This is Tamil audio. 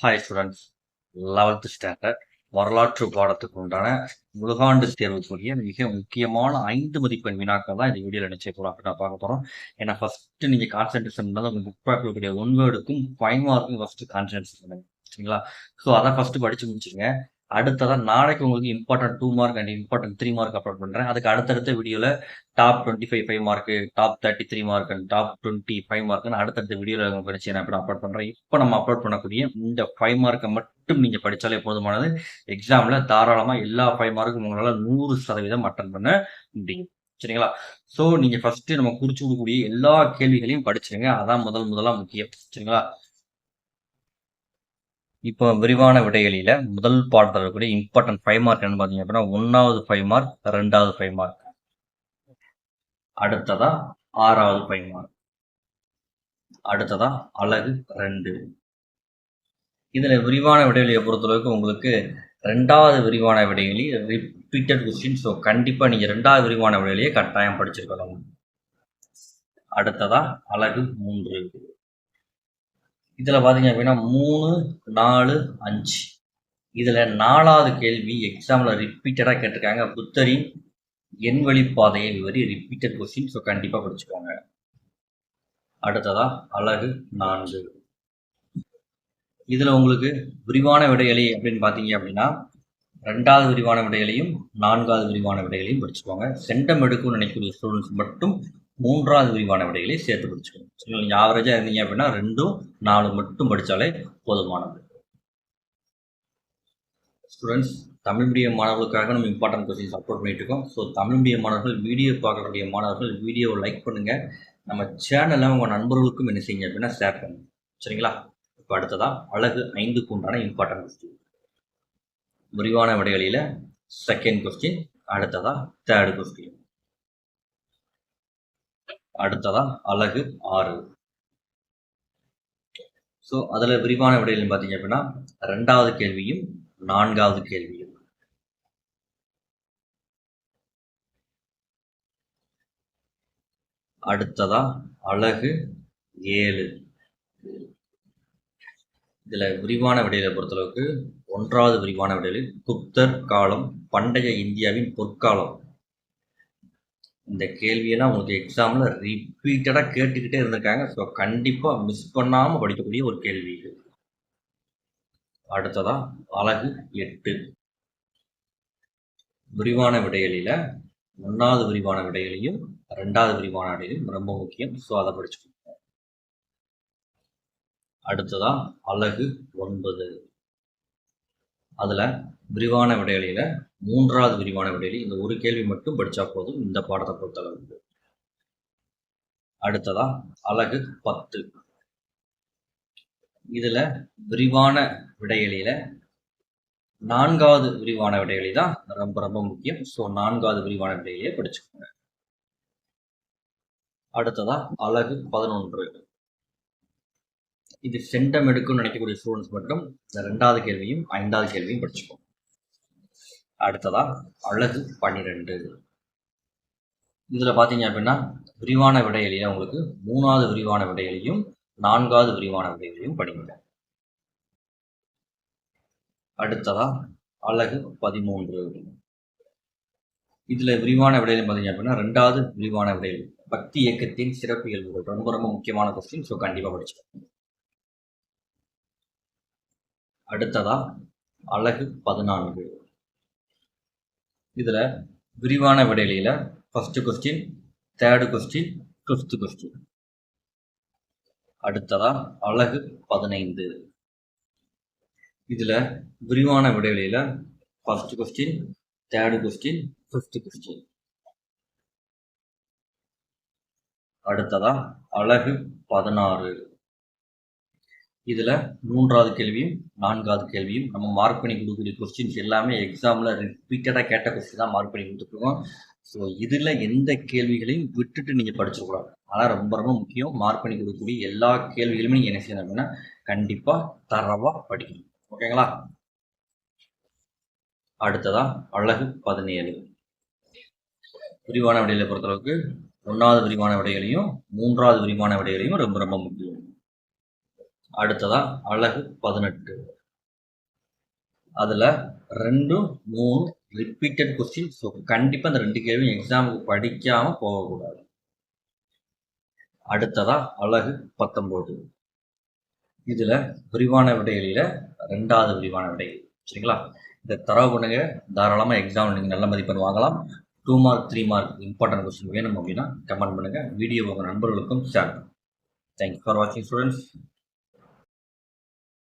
ஹாய் ஸ்டூடெண்ட்ஸ், 11th ஸ்டாண்டர்ட் வரலாற்று பாடத்துக்கு உண்டான முழுகாண்டு தேர்வுக்குரிய மிக முக்கியமான 5 மதிப்பெண் வினாக்கள் தான் இந்த வீடியோவில் நிச்சயம் பார்க்க போகிறோம். ஏன்னா ஃபர்ஸ்ட் நீங்கள் கான்சன்ட்ரேஷன் பண்ணால் உங்கள் புக் பேக்கில் இருக்கக்கூடிய 1 வேர்டுக்கும் 5 மார்க்கும் ஃபர்ஸ்ட் கான்சன்ட்ரேஷன் பண்ணுங்க, சரிங்களா? ஸோ அதை ஃபர்ஸ்ட் படித்து முடிச்சுருங்க. அடுத்ததான் நாளைக்கு உங்களுக்கு important 2 mark and important 3 mark upload பண்ணுறேன். அதுக்கு அடுத்தடுத்த வீடியோவில் top 25 5 mark, top 33 mark and top 25 மார்க்குன்னு அடுத்தடுத்த வீடியோவில் உங்களுக்கு படிச்சு நான் அப்லோட் பண்ணுறேன். இப்போ நம்ம அப்லோட் பண்ணக்கூடிய இந்த 5 மார்க்கை மட்டும் நீங்கள் படித்தாலே போதுமானது. எக்ஸாமில் தாராளமாக எல்லா 5 மார்க்கும் உங்களால் 100% அட்டன் பண்ண முடியும், சரிங்களா? ஸோ நீங்கள் ஃபஸ்ட்டு நம்ம குறிச்சு கொடுக்கக்கூடிய எல்லா கேள்விகளையும் படிச்சுருங்க. அதான் முதலாக முக்கியம், சரிங்களா? இப்போ விரிவான விடைகளில முதல் பாடத்தில் இருக்கக்கூடிய இம்பார்ட்டன்ட் 5 மார்க் என்ன பார்த்தீங்க அப்படின்னா 1வது 5 மார்க், 2வது 5 மார்க், அடுத்ததா 6வது 5 மார்க், அடுத்ததா அலகு 2. இதுல விரிவான விடைகளியை பொறுத்தளவுக்கு உங்களுக்கு 2வது விரிவான விடைகளி ரிப்பீட்டட் கொஸ்டின். ஸோ கண்டிப்பா நீங்க 2வது விரிவான விடையிலேயே கட்டாயம் படிச்சிருக்கணும். அடுத்ததா அலகு 3. இதுல பாத்தீங்க அப்படின்னா 3, 4, 5. இதுல 4வது கேள்வி எக்ஸாம்ல ரிப்பீட்டடா கேட்டிருக்காங்க. புத்தரின் எண் வழிப்பாதையை விவரி ரிப்பீட்டட் கொஸ்டின். ஸோ கண்டிப்பா படிச்சுக்கோங்க. அடுத்ததா அலகு 4. இதுல உங்களுக்கு விரிவான விடைகளி அப்படின்னு பாத்தீங்க அப்படின்னா 2வது விரிவான விடைகளையும் 4வது விரிவான விடைகளையும் படிச்சுக்கோங்க. சென்டம் எடுக்கும்னு நினைக்கக்கூடிய ஸ்டூடெண்ட்ஸ் மட்டும் 3வது விரிவான விடைகளை சேர்த்து படிச்சுக்கணும். சரி, நீங்கள் ஆவரேஜாக இருந்தீங்க அப்படின்னா 2, 4 மட்டும் படித்தாலே போதுமானது. ஸ்டூடெண்ட்ஸ், தமிழ் மீடியம் மாணவர்களுக்காக நம்ம இம்பார்ட்டன்ட் கொஸ்டின்ஸ் அப்லோட் பண்ணிட்டு இருக்கோம். ஸோ தமிழ் மீடியம் மாணவர்கள், வீடியோ பார்க்கக்கூடிய மாணவர்கள் வீடியோவை லைக் பண்ணுங்க. நம்ம சேனலை உங்கள் நண்பர்களுக்கும் என்ன செய்யுங்க அப்படின்னா ஷேர் பண்ணுங்க, சரிங்களா? இப்போ அடுத்ததா அலகு 5க்கு உண்டான இம்பார்ட்டன்ட் கொஸ்டின். விரிவான விடைகளில செகண்ட் கொஸ்டின், அடுத்ததா தேர்ட் கொஸ்டின், அடுத்ததா அலகு 6. ஸோ அதில் விரிவான விடைகள் பார்த்தீங்க அப்படின்னா 2வது கேள்வியும் 4வது கேள்வியும். அடுத்ததா அலகு 7. இதுல விரிவான விடைகளை பொறுத்தளவுக்கு 1வது விரிவான விடையில் குப்தர் காலம் பண்டைய இந்தியாவின் பொற்காலம். இந்த கேள்வியெல்லாம் உங்களுக்கு எக்ஸாம்ல ரிப்பீட்டடா கேட்டுக்கிட்டே இருந்திருக்காங்க. ஸோ கண்டிப்பா மிஸ் பண்ணாம படிக்கக்கூடிய ஒரு கேள்வி இது. அடுத்ததா அலகு 8. விரிவான விடைகளில 1வது விரிவான விடைகளையும் 2வது விரிவான விடைகளையும் ரொம்ப முக்கியம். ஸோ அதை படிச்சுக்கோங்க. அடுத்ததா அலகு 9. அதுல விரிவான விடைகளில 3வது விரிவான விடையில இந்த ஒரு கேள்வி மட்டும் படிச்சா போதும் இந்த பாடத்தை பொறுத்தளவுக்கு. அடுத்ததா அலகு 10. இதுல விரிவான விடைகளில 4வது விரிவான விடைகளி தான் ரொம்ப ரொம்ப முக்கியம். ஸோ 4வது விரிவான விடையிலேயே படிச்சுக்கோங்க. அடுத்ததா அலகு 11. இது சென்டம் எடுக்கும்னு நினைக்கக்கூடிய ஸ்டூடெண்ட்ஸ் மட்டும் இந்த 2வது கேள்வியும் 5வது கேள்வியும் படிச்சுக்கோங்க. அடுத்ததா அலகு 12. இதுல பாத்தீங்க அப்படின்னா விரிவான விடைகளில உங்களுக்கு 3வது விரிவான விடைகளையும் 4வது விரிவான விடைகளையும் படிங்க. அடுத்ததா அலகு 13. இதுல விரிவான விடைகள் பாத்தீங்க அப்படின்னா 2வது விரிவான விடைகள் பக்தி இயக்கத்தின் சிறப்பு இயல்புகள் ரொம்ப ரொம்ப முக்கியமான கொஸ்டின். ஸோ கண்டிப்பா படிச்சுக்கோங்க. அடுத்ததா அலகு 14. இதுல விரிவான விடைகளில first question, third question, 5th question. அடுத்ததா அலகு 15. இதுல விரிவான விடைகளில first question, third question, 5th question. அடுத்ததா அலகு 16. இதுல 3வது கேள்வியும் 4வது கேள்வியும் நம்ம மார்க் பண்ணி கொடுக்கக்கூடிய கொஸ்டின்ஸ் எல்லாமே எக்ஸாம்ல ரிப்பீட்டடா கேட்ட கொஸ்டின் தான் மார்க் பண்ணி கொடுத்துருக்கோம். ஸோ இதுல எந்த கேள்விகளையும் விட்டுட்டு நீங்க படிச்சிடக்கூடாது. ஆனால் ரொம்ப ரொம்ப முக்கியம், மார்க் பண்ணி கொடுக்கக்கூடிய எல்லா கேள்விகளுமே நீங்க என்ன செய்யணும் அப்படின்னா கண்டிப்பா தரவா படிக்கணும், ஓகேங்களா? அடுத்ததா அலகு 17. விரிவான விடைகளை பொறுத்தளவுக்கு 1வது விரிவான விடைகளையும் 3வது விரிவான விடைகளையும் ரொம்ப ரொம்ப முக்கியம். அடுத்ததா அழகு 18. அதில் 2, 3 ரிப்பீட்டட் கொஸ்டின். ஸோ கண்டிப்பாக அந்த 2 கேள்வி எக்ஸாமுக்கு படிக்காமல் போகக்கூடாது. அடுத்ததா அழகு 19. இதில் விரிவான விடைகளில் 2வது விரிவான விடை. சரிங்களா? இதை தரவு பண்ணுங்க. தாராளமாக எக்ஸாம் நீங்கள் நல்ல மதிப்பெண் வாங்கலாம். 2 மார்க் 3 மார்க் இம்பார்ட்டன்ட் கொஸ்டின் வேணும் அப்படின்னா கமெண்ட் பண்ணுங்கள். வீடியோ உங்கள் நண்பர்களுக்கும் ஷேர் பண்ணுங்கள். தேங்க்யூ ஃபார் வாட்சிங் ஸ்டூடெண்ட்ஸ்.